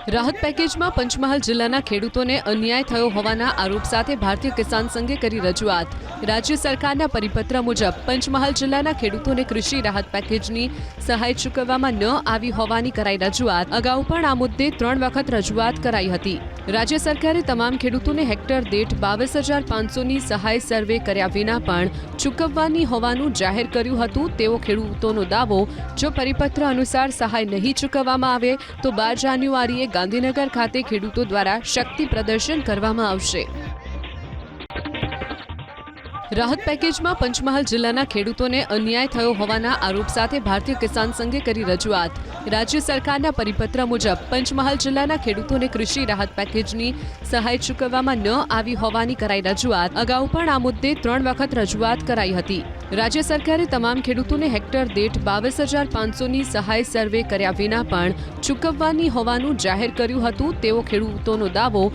રાહત પેકેજમાં પંચમહાલ જિલ્લાના ખેડૂતોને અન્યાય થયો હોવાના આરોપ સાથે ભારતીય કિસાન સંઘે કરી રજૂઆત। રાજ્ય સરકારના પરિપત્ર મુજબ પંચમહાલ જિલ્લાના ખેડૂતોને કૃષિ રાહત પેકેજની સહાય ચૂકવવામાં ન આવી હોવાની કરાઈ રજૂઆત। અગાઉ પણ આ મુદ્દે 3 વખત રજૂઆત કરાઈ હતી। રાજ્ય સરકારે તમામ ખેડૂતોને હેક્ટર દીઠ 22,500ની સહાય સર્વે કર્યા વિના પણ ચૂકવવાની હોવાનું જાહેર કર્યું હતું। તેવો ખેડૂતોનો દાવો। જો પરિપત્ર અનુસાર સહાય નહીં ચૂકવવામાં આવે તો 12 જાન્યુઆરીએ ગાંધીનગર ખાતે ખેડૂતો દ્વારા શક્તિ પ્રદર્શન કરવામાં આવશે। રાહત પેકેજમાં પંચમહાલ જિલ્લાના ખેડૂતોને અન્યાય થયો હોવાના આરોપ સાથે ભારતીય કિસાન સંઘે કરી રજૂઆત। રાજ્ય સરકારના પરિપત્ર મુજબ પંચમહાલ જિલ્લાના ખેડૂતોને કૃષિ રાહત પેકેજની સહાય ચૂકવવામાં ન આવી હોવાની કરાઈ રજૂઆત। અગાઉ પણ આ મુદ્દે 3 વખત રજૂઆત કરાઈ હતી। રાજ્ય સરકારે તમામ ખેડૂતોને હેક્ટર દીઠ 22,500ની સહાય સર્વે કર્યા વિના પણ ચૂકવવાની હોવાનું જાહેર કર્યું હતું। તેવો ખેડૂતોનો દાવો।